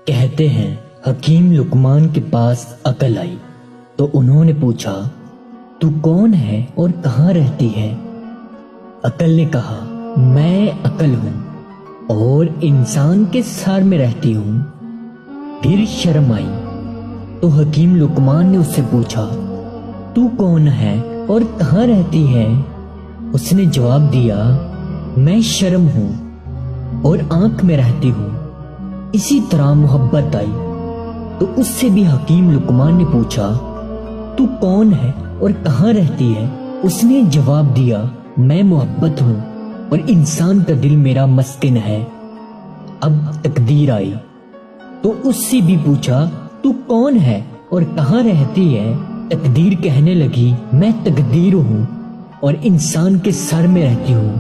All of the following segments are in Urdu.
کہتے ہیں حکیم لقمان کے پاس عقل آئی تو انہوں نے پوچھا تو کون ہے اور کہاں رہتی ہے؟ عقل نے کہا میں عقل ہوں اور انسان کے سر میں رہتی ہوں۔ پھر شرم آئی تو حکیم لقمان نے اس سے پوچھا تو کون ہے اور کہاں رہتی ہے؟ اس نے جواب دیا میں شرم ہوں اور آنکھ میں رہتی ہوں۔ اسی طرح محبت آئی تو اس سے بھی حکیم لقمان نے پوچھا تو کون ہے اور کہاں رہتی ہے؟ اس نے جواب دیا میں محبت ہوں اور انسان کا دل میرا مسکن ہے۔ اب تقدیر آئی تو اس سے بھی پوچھا تو کون ہے اور کہاں رہتی ہے؟ تقدیر کہنے لگی میں تقدیر ہوں اور انسان کے سر میں رہتی ہوں۔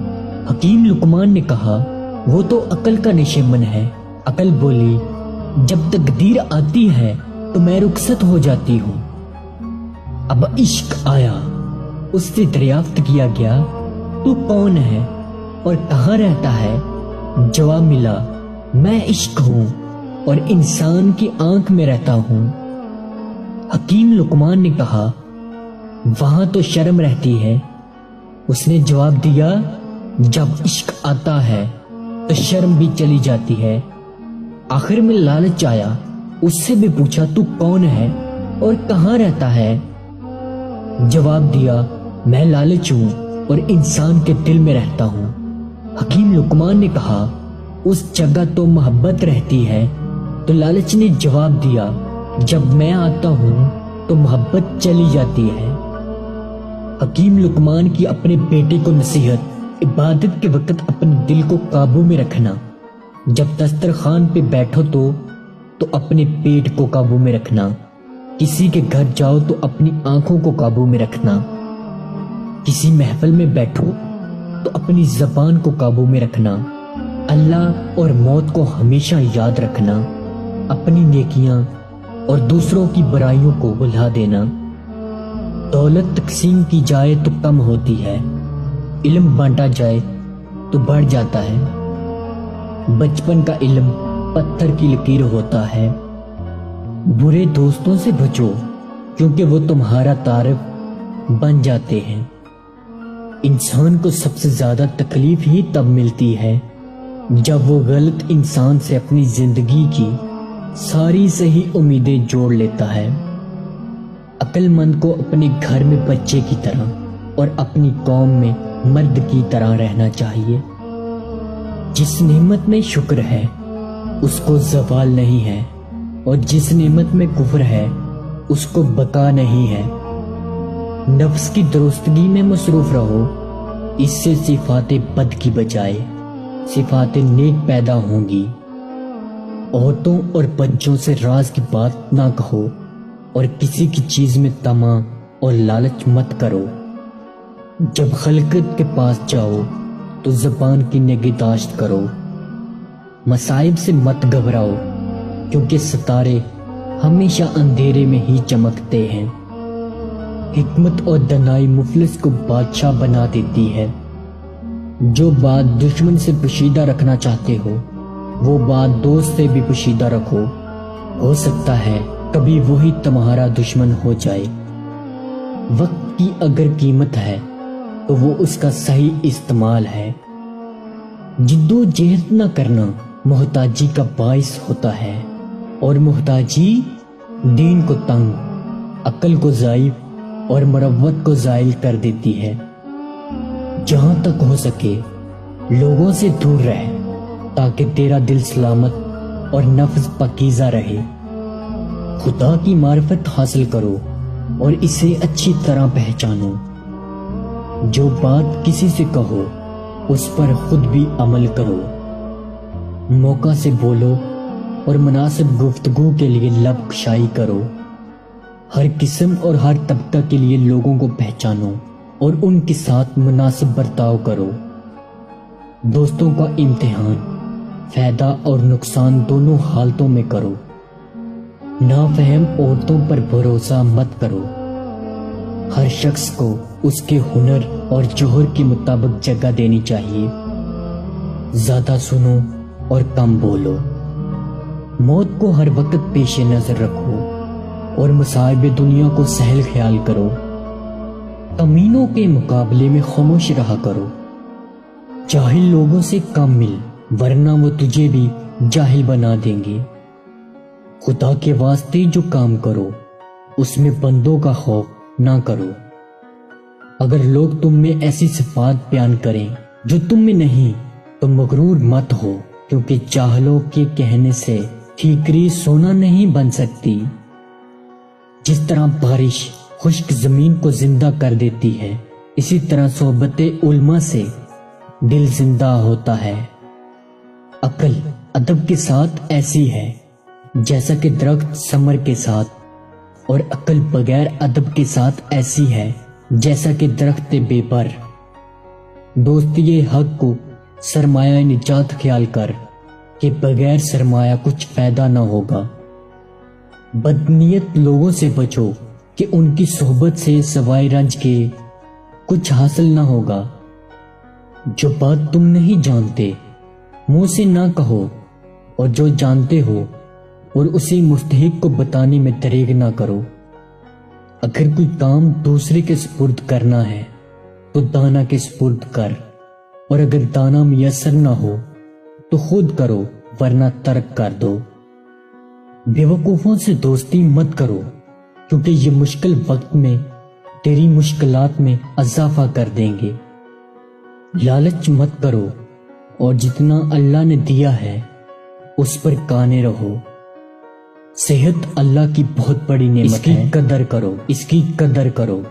حکیم لقمان نے کہا وہ تو عقل کا نشان ہے۔ عقل بولی جب تقدیر آتی ہے تو میں رخصت ہو جاتی ہوں۔ اب عشق آیا، اس سے دریافت کیا گیا تو کون ہے اور کہاں رہتا ہے؟ جواب ملا میں عشق ہوں اور انسان کی آنکھ میں رہتا ہوں۔ حکیم لقمان نے کہا وہاں تو شرم رہتی ہے۔ اس نے جواب دیا جب عشق آتا ہے تو شرم بھی چلی جاتی ہے۔ آخر میں لالچ آیا، اس سے بھی پوچھا تو کون ہے اور کہاں رہتا ہے؟ جواب دیا میں لالچ ہوں اور انسان کے دل میں رہتا ہوں۔ حکیم لقمان نے کہا اس جگہ تو محبت رہتی ہے۔ تو لالچ نے جواب دیا جب میں آتا ہوں تو محبت چلی جاتی ہے۔ حکیم لقمان کی اپنے بیٹے کو نصیحت، عبادت کے وقت اپنے دل کو قابو میں رکھنا، جب دسترخوان پہ بیٹھو تو اپنے پیٹ کو قابو میں رکھنا، کسی کے گھر جاؤ تو اپنی آنکھوں کو قابو میں رکھنا، کسی محفل میں بیٹھو تو اپنی زبان کو قابو میں رکھنا، اللہ اور موت کو ہمیشہ یاد رکھنا، اپنی نیکیاں اور دوسروں کی برائیوں کو بھلا دینا۔ دولت تقسیم کی جائے تو کم ہوتی ہے، علم بانٹا جائے تو بڑھ جاتا ہے۔ بچپن کا علم پتھر کی لکیر ہوتا ہے۔ برے دوستوں سے بچو کیونکہ وہ تمہارا تعارف بن جاتے ہیں۔ انسان کو سب سے زیادہ تکلیف ہی تب ملتی ہے جب وہ غلط انسان سے اپنی زندگی کی ساری صحیح امیدیں جوڑ لیتا ہے۔ عقل مند کو اپنے گھر میں بچے کی طرح اور اپنی قوم میں مرد کی طرح رہنا چاہیے۔ جس نعمت میں شکر ہے اس کو زوال نہیں ہے اور جس نعمت میں کفر ہے اس کو بقا نہیں ہے۔ نفس کی درستگی میں مصروف رہو، اس سے صفات بد کی بجائے صفات نیک پیدا ہوں گی۔ عورتوں اور بچوں سے راز کی بات نہ کہو اور کسی کی چیز میں طمع اور لالچ مت کرو۔ جب خلقت کے پاس جاؤ تو زبان کی نگہداشت کرو۔ مصائب سے مت گھبراؤ کیونکہ ستارے ہمیشہ اندھیرے میں ہی چمکتے ہیں۔ حکمت اور دانائی مفلس کو بادشاہ بنا دیتی ہے۔ جو بات دشمن سے پوشیدہ رکھنا چاہتے ہو وہ بات دوست سے بھی پوشیدہ رکھو، ہو سکتا ہے کبھی وہی تمہارا دشمن ہو جائے۔ وقت کی اگر قیمت ہے تو وہ اس کا صحیح استعمال ہے۔ جدو جہد نہ کرنا محتاجی کا باعث ہوتا ہے اور محتاجی دین کو تنگ، عقل کو ضعیف اور مروت کو زائل کر دیتی ہے۔ جہاں تک ہو سکے لوگوں سے دور رہ تاکہ تیرا دل سلامت اور نفس پاکیزہ رہے۔ خدا کی معرفت حاصل کرو اور اسے اچھی طرح پہچانو۔ جو بات کسی سے کہو اس پر خود بھی عمل کرو۔ موقع سے بولو اور مناسب گفتگو کے لیے لب کشائی کرو۔ ہر قسم اور ہر طبقہ کے لیے لوگوں کو پہچانو اور ان کے ساتھ مناسب برتاؤ کرو۔ دوستوں کا امتحان فائدہ اور نقصان دونوں حالتوں میں کرو۔ نافہم عورتوں پر بھروسہ مت کرو۔ ہر شخص کو اس کے ہنر اور جوہر کے مطابق جگہ دینی چاہیے۔ زیادہ سنو اور کم بولو۔ موت کو ہر وقت پیش نظر رکھو اور مصائب دنیا کو سہل خیال کرو۔ کمینوں کے مقابلے میں خاموش رہا کرو۔ جاہل لوگوں سے کم مل ورنہ وہ تجھے بھی جاہل بنا دیں گے۔ خدا کے واسطے جو کام کرو اس میں بندوں کا خوف نہ کرو۔ اگر لوگ تم میں ایسی صفات بیان کریں جو تم میں نہیں تو مغرور مت ہو، کیونکہ جاہلوں کے کہنے سے ٹھیکری سونا نہیں بن سکتی۔ جس طرح بارش خشک زمین کو زندہ کر دیتی ہے، اسی طرح صحبت علماء سے دل زندہ ہوتا ہے۔ عقل ادب کے ساتھ ایسی ہے جیسا کہ درخت ثمر کے ساتھ، اور عقل بغیر ادب کے ساتھ ایسی ہے جیسا کہ درخت بے پر۔ دوستی حق کو سرمایہ نجات خیال کر کہ بغیر سرمایہ کچھ فائدہ نہ ہوگا۔ بدنیت لوگوں سے بچو کہ ان کی صحبت سے سوائے رنج کے کچھ حاصل نہ ہوگا۔ جو بات تم نہیں جانتے منہ سے نہ کہو، اور جو جانتے ہو اور اسی مستحق کو بتانے میں دریغ نہ کرو۔ اگر کوئی کام دوسرے کے سپرد کرنا ہے تو دانا کے سپرد کر، اور اگر دانا میسر نہ ہو تو خود کرو ورنہ ترک کر دو۔ بیوقوفوں سے دوستی مت کرو، کیونکہ یہ مشکل وقت میں تیری مشکلات میں اضافہ کر دیں گے۔ لالچ مت کرو، اور جتنا اللہ نے دیا ہے اس پر قانے رہو۔ صحت اللہ کی بہت بڑی نعمت ہے، اس کی قدر کرو۔